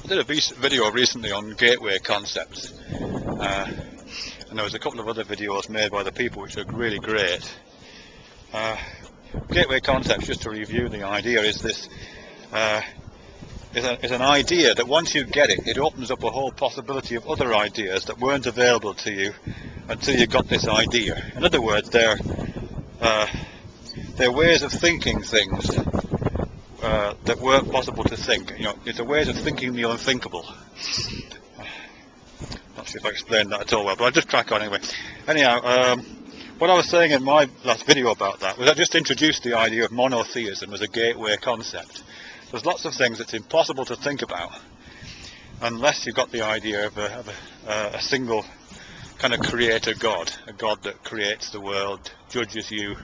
I did a video recently on gateway concepts, and there was a couple of other videos made by the people which are really great. Gateway concepts, just to review the idea, is this is an idea that once you get it, it opens up a whole possibility of other ideas that weren't available to you until you got this idea. In other words, they're ways of thinking things that weren't possible to think. You know, it's a ways of thinking the unthinkable. Not sure if I explained that at all well, but I'll just crack on anyway. Anyhow, what I was saying in my last video about that was I just introduced the idea of monotheism as a gateway concept. There's lots of things that's impossible to think about unless you've got the idea of a single kind of creator God, a God that creates the world, judges you,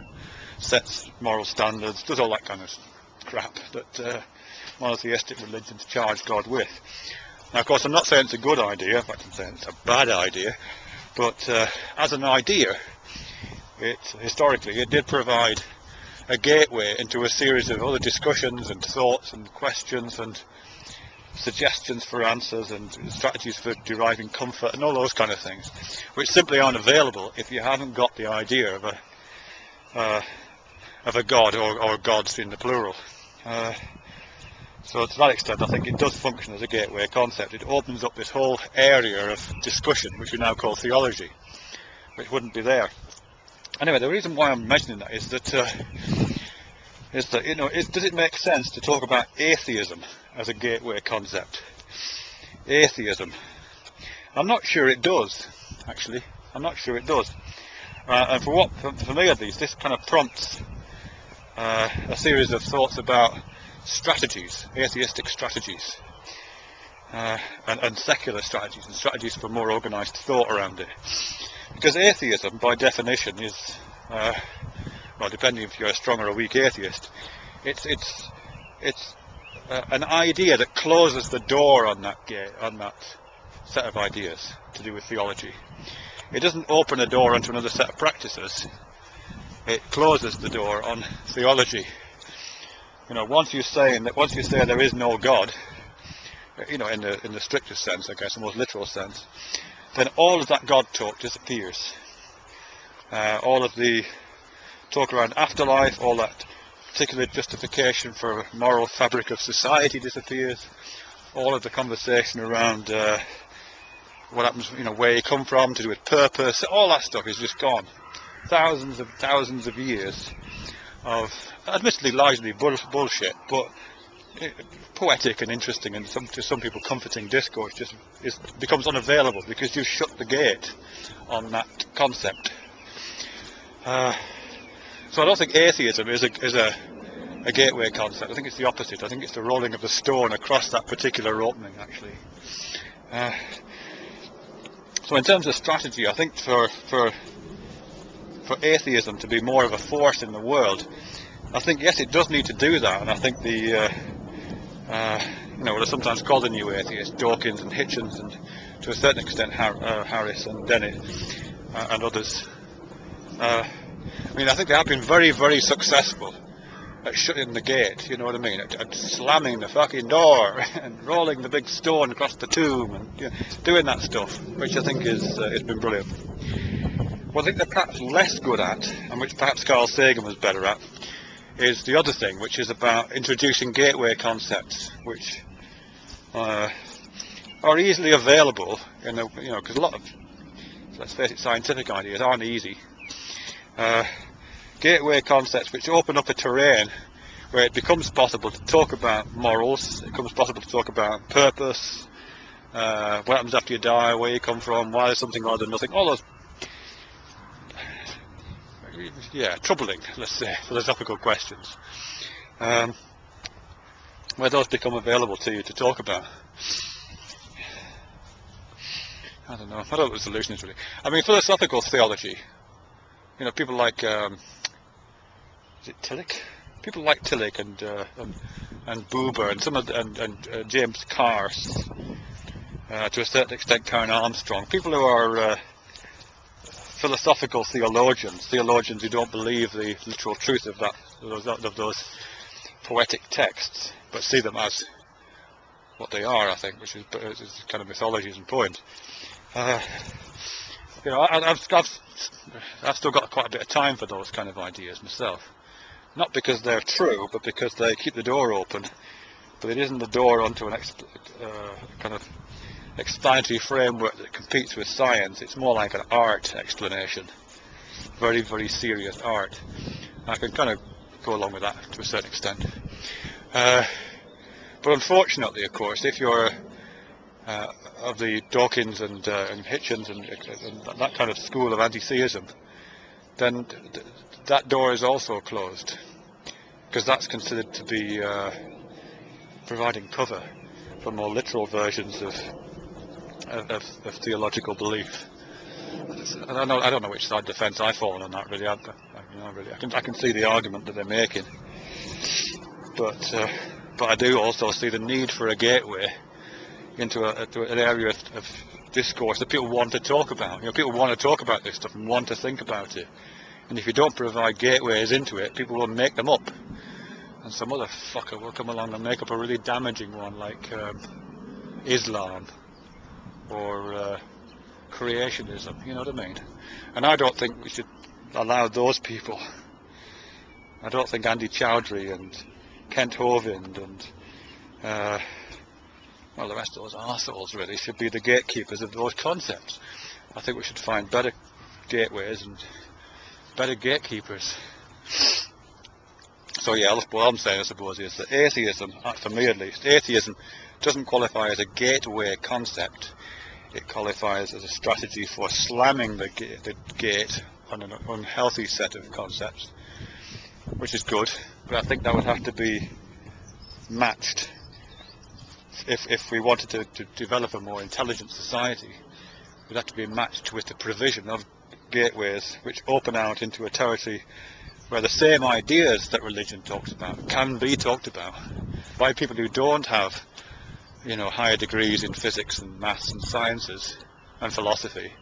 sets moral standards, does all that kind of crap that monotheistic religions charge God with. Now, of course, I'm not saying it's a good idea. In fact, I'm saying it's a bad idea. But as an idea, historically, it did provide a gateway into a series of other discussions and thoughts and questions and suggestions for answers and strategies for deriving comfort and all those kind of things, which simply aren't available if you haven't got the idea of a God or gods in the plural. So to that extent, I think it does function as a gateway concept. It opens up this whole area of discussion, which we now call theology, which wouldn't be there. Anyway, the reason why I'm mentioning that is that you know, does it make sense to talk about atheism as a gateway concept? Atheism. I'm not sure it does, actually. I'm not sure it does. And for me at least, this kind of prompts a series of thoughts about strategies, atheistic strategies, and secular strategies, and strategies for more organised thought around it. Because atheism, by definition, is, well, depending if you're a strong or a weak atheist, it's an idea that closes the door on that set of ideas to do with theology. It doesn't open a door onto another set of practices. It closes the door on theology. You know, once you say there is no God, you know, in the strictest sense, I guess, the most literal sense, then all of that God talk disappears. All of the talk around afterlife, all that particular justification for moral fabric of society disappears. All of the conversation around what happens, you know, where you come from, to do with purpose, all that stuff is just gone. Thousands of years of, admittedly largely bullshit, but poetic and interesting, and to some people comforting discourse just becomes unavailable because you've shut the gate on that concept. So I don't think atheism is a gateway concept. I think it's the opposite. I think it's the rolling of the stone across that particular opening, actually. So in terms of strategy, I think for atheism to be more of a force in the world, I think, yes, it does need to do that, and I think the you know, what are sometimes called the new atheists, Dawkins and Hitchens, and to a certain extent Harris and Dennett and others, I mean, I think they have been very, very successful at shutting the gate, you know what I mean, at slamming the fucking door and rolling the big stone across the tomb, and, you know, doing that stuff, which I think has been brilliant. What I think they're perhaps less good at, and which perhaps Carl Sagan was better at, is the other thing, which is about introducing gateway concepts, which are easily available, you know, because a lot of, let's face it, scientific ideas aren't easy. Gateway concepts which open up a terrain where it becomes possible to talk about morals, it becomes possible to talk about purpose, what happens after you die, where you come from, why there's something rather than nothing, all those, yeah, troubling, let's say, philosophical questions, where those become available to you to talk about. I don't know what the solution is really. I mean, philosophical theology, you know, people like, is it Tillich? People like Tillich and Buber and some of and James Carr, to a certain extent Karen Armstrong, people who are philosophical theologians who don't believe the literal truth of those poetic texts, but see them as what they are, I think, which is kind of mythologism point. You know, I've still got quite a bit of time for those kind of ideas myself. Not because they're true, but because they keep the door open. But it isn't the door onto an kind of explanatory framework that competes with science. It's more like an art explanation. Very, very serious art. I can kind of go along with that to a certain extent. But unfortunately, of course, if you're of the Dawkins and Hitchens and that kind of school of anti-theism, then that door is also closed, because that's considered to be providing cover for more literal versions of theological belief. I don't know which side of the fence I've fallen on that, really. I can see the argument that they're making, but I do also see the need for a gateway into an area of discourse that people want to talk about. You know, people want to talk about this stuff and want to think about it. And if you don't provide gateways into it, people will make them up. And some other fucker will come along and make up a really damaging one, like Islam or creationism. You know what I mean? And I don't think we should allow those people. I don't think Andy Chowdhury and Kent Hovind and well, the rest of those arseholes really should be the gatekeepers of those concepts. I think we should find better gateways and better gatekeepers. So yeah, what I'm saying, I suppose, is that atheism, for me at least, atheism doesn't qualify as a gateway concept. It qualifies as a strategy for slamming the gate on an unhealthy set of concepts, which is good, but I think that would have to be matched. If we wanted to develop a more intelligent society, it would have to be matched with the provision of gateways which open out into a territory where the same ideas that religion talks about can be talked about by people who don't have, you know, higher degrees in physics and maths and sciences and philosophy.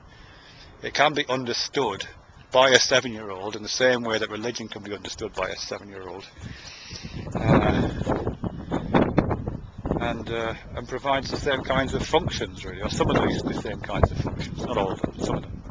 It can be understood by a 7-year-old in the same way that religion can be understood by a 7-year-old. And provides the same kinds of functions, really, or some of the same kinds of functions, not all of them, some of them.